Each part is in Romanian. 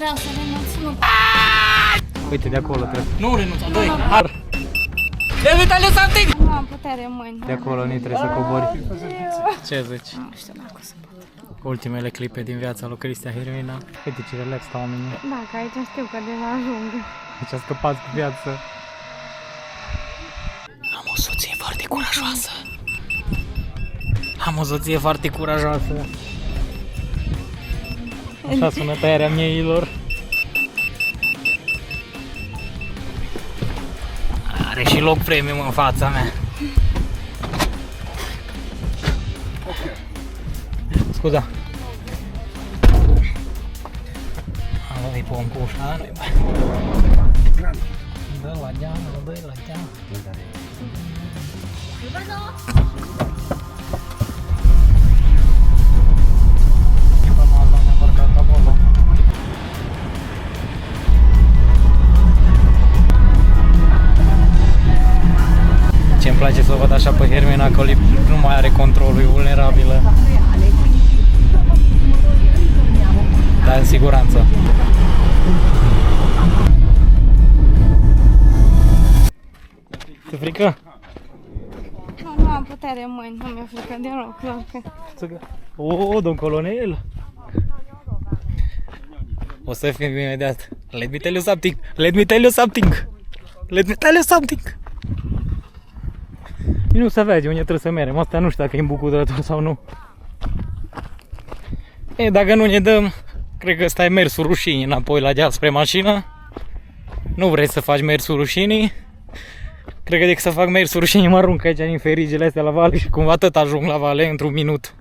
vreau să renunț, nu. Uite, de acolo trebuie. Nu renunța, doi. Let me tell you something! Nu am putere în mâini. De acolo nu trebuie să cobori. Ce zici? Nu știu dacă o să pot. Ultimele clipe din viața lui Cristia Hermina. Uite ce relax stau oamenii. Da, că aici știu că deja ajung. Deci a scăpat cu viață. Am o soție foarte curajoasă. Am o soție foarte curajoasă. Așa sună tăierea mieilor. Are și loc premium în fața mea. Scuza. Dă-i pom cu ușa, nu-i mai. Dă la geam, dă-i la geam. Ce-mi place să o văd așa pe Hermina, că nu mai are controlul, e vulnerabilă. Dar în siguranță. Ți-e frică? Nu am putere în mâini, nu mi-e frică deloc, clar că... O, domn colonel! O să fim imediat. Let me tell you something! Let me tell you something! Let me tell you something! Nu se vede unde trebuie să mergem, asta nu știu dacă e în bucurător sau nu. E, dacă nu ne dăm, cred că ăsta e mersul rușinii înapoi la deal spre mașină. Nu vrei să faci mersul rușinii. Cred că decât să fac mersul rușinii mă arunc aici din ferigile astea la vale și cumva tot ajung la vale într-un minut.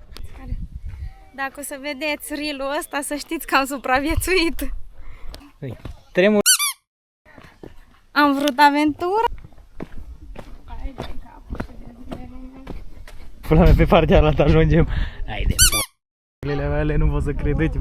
Dacă o să vedeți reel-ul ăsta, să știți că am supraviețuit. Tremur. Am vrut aventură. Pula mea, pe partea altă ajungem. Hai de p***ile mele, nu pot să cred, uite.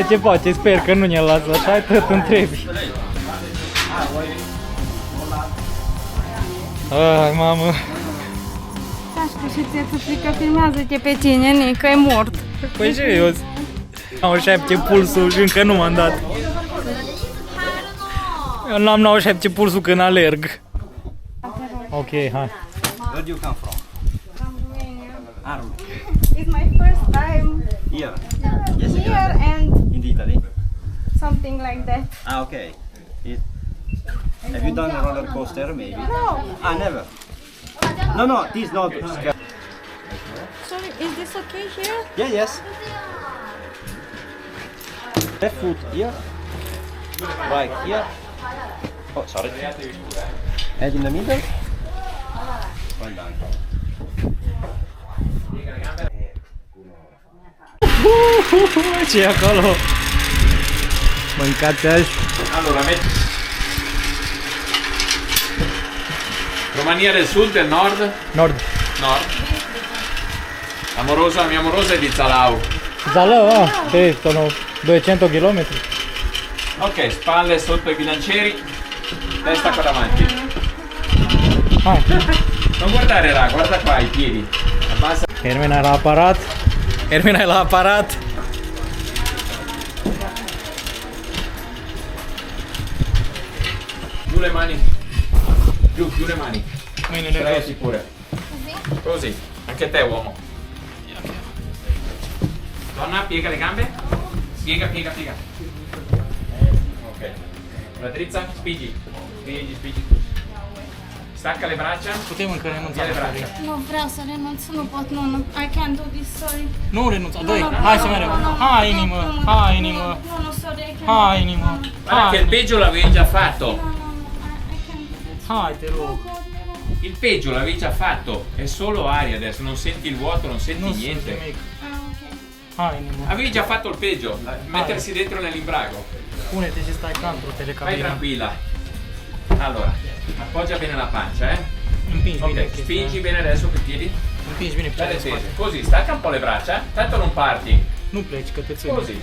Nu poate, sper că nu ne lasă așa, ai tot întrebi. Ai, mamă. Sașcă și ție-ți frică, filmează-te pe tine, Nică, e mort. Păi ce eu am 97 pulsul și încă nu m-am dat. Eu n-am 97 pulsul când alerg. Ok, hai. Where do you come from? From Romania. Arm. It's my first time Here. Yes, here and in Italy. something like that. Ah, okay. Have you done a roller coaster, maybe? No, Ah, never. No, this not. sorry, is this okay here? Yeah, yes. Left foot here. Right here. Oh, sorry. Head in the middle. Well done. Ce e acolo? Mâncați azi. Allora, Romania del Sud, del Nord? Nord. Nord. La mia amorosa è di Zalau. Zalău, che sono 200 km. Ok, spalle sotto i bilancieri, testa qua davanti. Hai. Non guardare là, guarda qua i piedi. Abbassa. Hermina e la aparat. Hermina e la aparat. Giù le mani. Giù le mani. Mâinile Preso jos. sicure. Così. Anche te uomo. Donna, piega le gambe. Piega. Ok. Beatriza, spingi. Stacca le braccia. Putem încă renunța. Ia le braccia. Nu vreau să renunț, nu pot, nu. I can't do this, sorry. Nu renunța, doi. Hai să mergem. Hai inimă, hai inimă. No, sorry, I can't. Hai inimă. Guarda che il peggio l'avevi già fatto. I can't do this. Hai, te rog. Il peggio l'avevi già fatto. È solo aria adesso, non senti il vuoto, non senti Nu sunt niente. nimic. Ok. Hai inimă. Avevi già fatto il peggio, mettersi dentro nell'imbrago. Pune-te și stai ca într-o Vai telecabină. tranquilla. Allora, Appoggia bene la pancia, eh? Împingi bine Ok, chestia. spingi bene adesso con i piedi. Împingi bine Belle picioarele în tese. spate. Così, stacca un po' le braccia, tanto non parti. Nu pleci, că te ține. Così.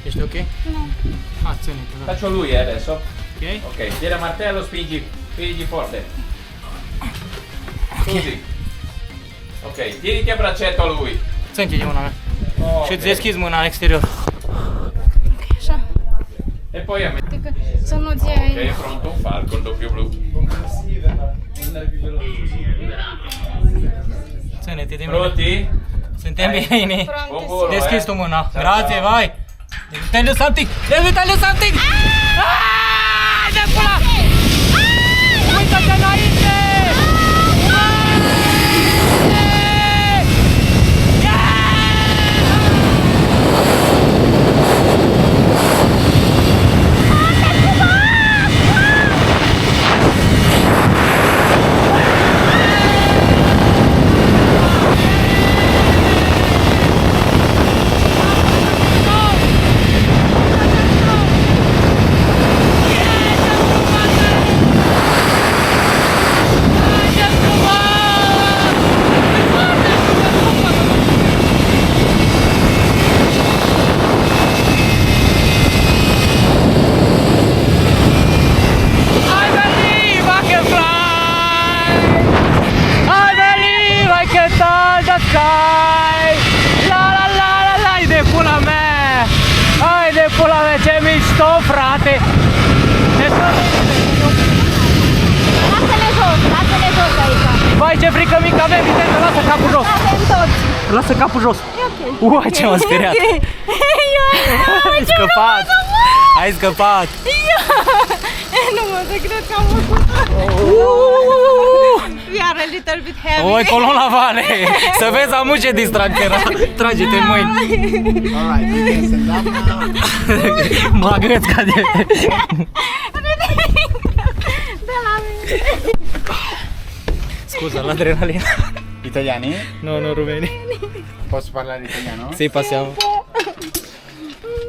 Ești ok? Nu. Hai, ține-te, da. Faccio lui adesso. Ok? Ok, tira a martello, spingi forte. Così. Ok, tieniti a braccetto a lui. Să închidi mâna mea. Ok. Și îți deschizi mâna în exterior. Așa. E poi a me. Adică să nu-ți Ok, iei... è pronto un falco, il doppio blu. Ține-te de mine. Pronti? Suntem bine. Buon volo, Deschizi tu mâna. Ciao, Grazie, ciao. vai. Let me tell you something. Let me tell you something. Ah! De pula! Uită-te înainte! I believe I can fly. I believe I can touch the sky. La la la la la, hai de pula mea. Hai de pula mea, ce mișto, frate. Lasă-le jos aici. Vai, ce frică mică avem, Vitetă, lasă capul jos. Avem toți. Lasă capul jos. Uai, ce m-am speriat. Ai scăpat. Ai scăpat. Nu mă, să cred că am făcut. We are a little bit heavy. Oi, colo la vale. Să vezi amu ce distracție era. Trage-te în mâini. Alright, you can stand up now. Bagă-ți ca de... De la mine. Scuza, l'adrenalina. Italiani? No, no, rumeni. Posso parlare italiano? Sì, passiamo.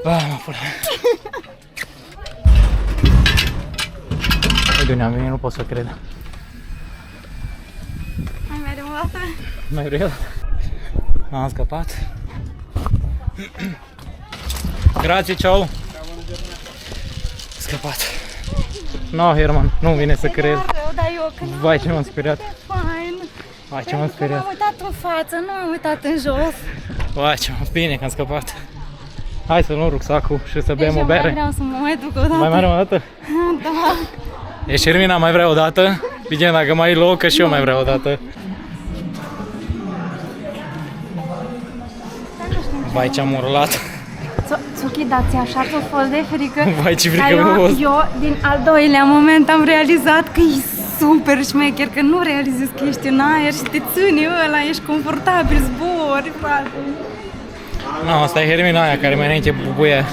Vai, ma pure. Doamne, eu nu pot să cred. Mai mereu o dată. Mai vreau? Am scăpat. Grazie, ciao. Scăpat. No, Herman, nu vine să cred. Rău, dar eu când Vai, ce m-am speriat. fain. Vai, ce m-am M-am speriat. uitat în față, nu m-am uitat în jos. Vai, ce m-am bine că am scăpat. Hai să luăm rucsacul și să bem Deci o eu mai bere. vreau să mă mai duc o dată. Mai mare o dată? Da. Ești Hermina, mai vrea o dată? Bine, dacă mai e loc, că și eu mai vreau o dată. Vai, ce-am urlat. Țuchi, dar ți-așa ți-a fost de frică. Vai, ce Dar frică mi-a fost. eu, din al doilea moment, am realizat că e super șmecher, că nu realizezi că ești în aer și te ține ăla, ești confortabil, zbori, frate. Nu, asta e Hermina aia care mai înainte bubuie.